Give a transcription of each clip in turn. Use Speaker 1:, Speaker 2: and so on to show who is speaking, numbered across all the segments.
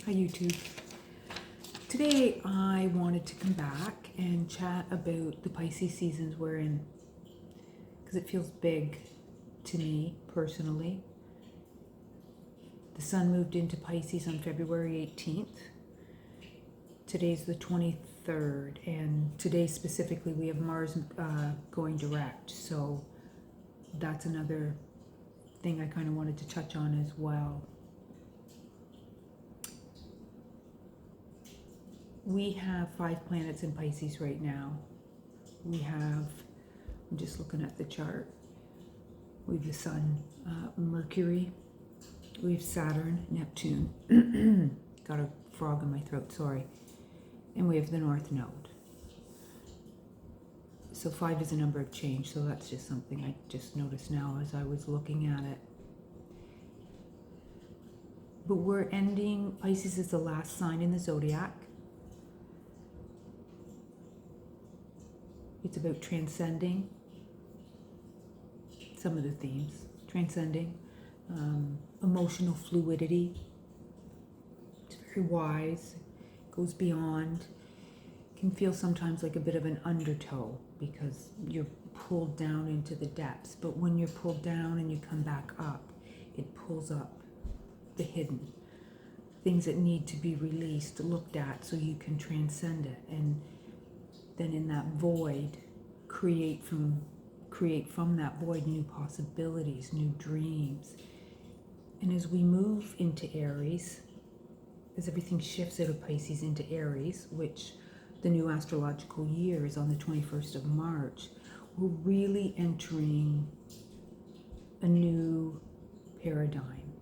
Speaker 1: Hi YouTube. Today I wanted to come back and chat about the Pisces seasons we're in because it feels big to me personally. The sun moved into Pisces on February 18th. Today's the 23rd, and today specifically we have Mars going direct, so that's another thing I kind of wanted to touch on as well. We have 5 planets in Pisces right now. We have, I'm just looking at the chart, we have the Sun, Mercury, we have Saturn, Neptune, got a frog in my throat, sorry, and we have the North Node. So 5 is a number of change, so that's just something I just noticed now as I was looking at it. But we're ending, Pisces is the last sign in the zodiac. It's about transcending some of the themes, transcending, emotional fluidity. It's very wise, goes beyond, can feel sometimes like a bit of an undertow because you're pulled down into the depths. But when you're pulled down and you come back up, it pulls up the hidden things that need to be released, looked at, so you can transcend it. And then in that void, create from that void new possibilities, new dreams. And as we move into Aries, as everything shifts out of Pisces into Aries, which the new astrological year is on the 21st of March, we're really entering a new paradigm,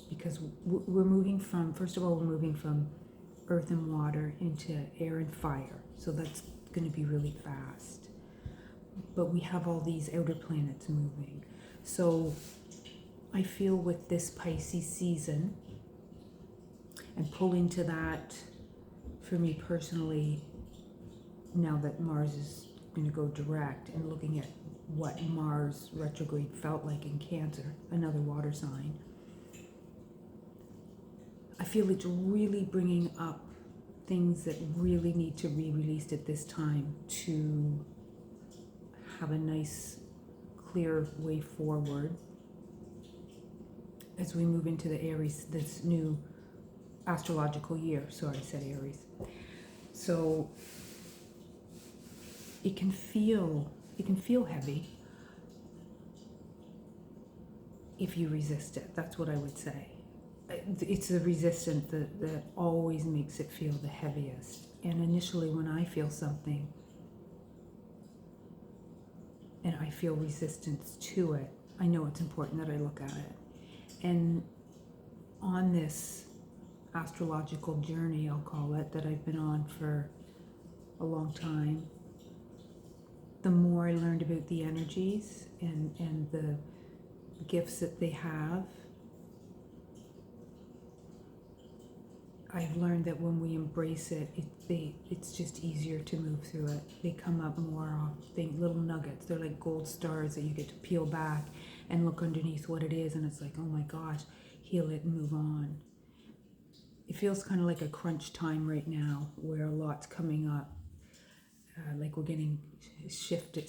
Speaker 1: because we're moving from, first of all, we're moving from earth and water into air and fire. So that's going to be really fast. But we have all these outer planets moving. So I feel with this Pisces season, and pull into that for me personally, now that Mars is going to go direct, and looking at what Mars retrograde felt like in Cancer, another water sign, I feel it's really bringing up things that really need to be released at this time to have a nice, clear way forward as we move into the Aries, this new astrological year. Sorry, I said Aries. So it can feel heavy if you resist it. That's what I would say. It's the resistance that always makes it feel the heaviest. And initially when I feel something and I feel resistance to it, I know it's important that I look at it. And on this astrological journey, I'll call it, that I've been on for a long time, the more I learned about the energies and the gifts that they have, I've learned that when we embrace it, it's just easier to move through it. They come up more often, little nuggets. They're like gold stars that you get to peel back and look underneath what it is, and it's like, oh my gosh, heal it and move on. It feels kind of like a crunch time right now, where a lot's coming up, like we're getting sifted,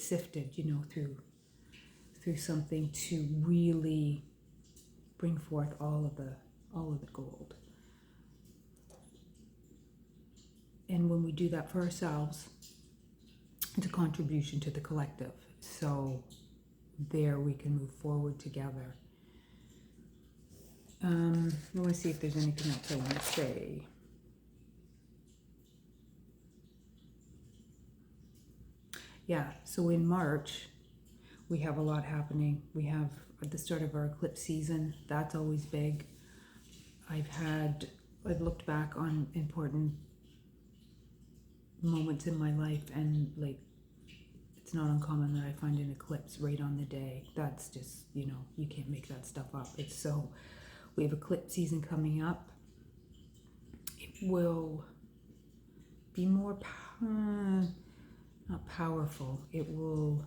Speaker 1: through something to really bring forth all of the gold. And when we do that for ourselves, it's a contribution to the collective. So there we can move forward together. I want to see if there's anything else I want to say. Yeah, so in March, we have a lot happening. We have at the start of our eclipse season. That's always big. I've looked back on important moments in my life, and like, it's not uncommon that I find an eclipse right on the day. That's just, you can't make that stuff up. We have eclipse season coming up. It will be more not powerful. It will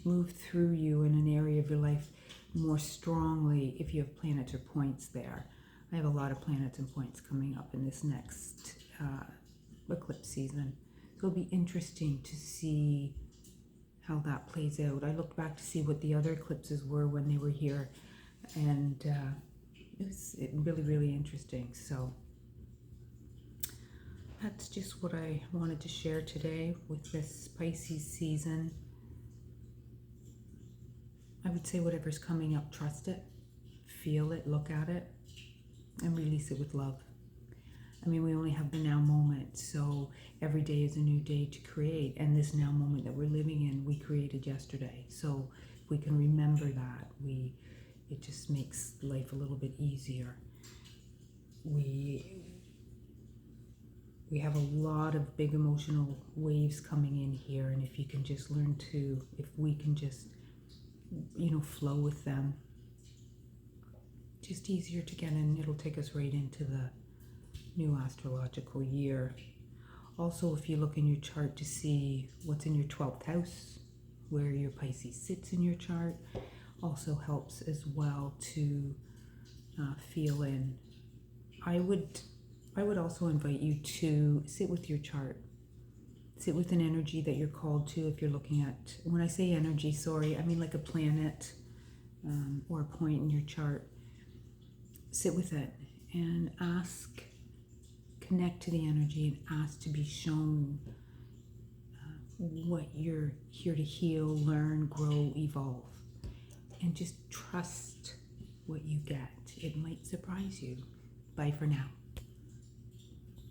Speaker 1: move through you in an area of your life more strongly if you have planets or points there. I have a lot of planets and points coming up in this next eclipse season. So it'll be interesting to see how that plays out. I looked back to see what the other eclipses were when they were here, and it was really, really interesting. So that's just what I wanted to share today with this Pisces season. I would say whatever's coming up, trust it, feel it, look at it, and release it with love. I mean, we only have the now moment, so every day is a new day to create. And this now moment that we're living in, we created yesterday. So if we can remember that, it just makes life a little bit easier. We have a lot of big emotional waves coming in here, and if you can just learn to, if we can just, flow with them, just easier to get in. It'll take us right into the new astrological year. Also, if you look in your chart to see what's in your 12th house, where your Pisces sits in your chart, also helps as well to feel in. I would also invite you to sit with your chart. Sit with an energy that you're called to. If you're looking at, when I say energy, sorry, I mean like a planet or a point in your chart. Sit with it and ask, connect to the energy and ask to be shown what you're here to heal, learn, grow, evolve. And just trust what you get. It might surprise you. Bye for now.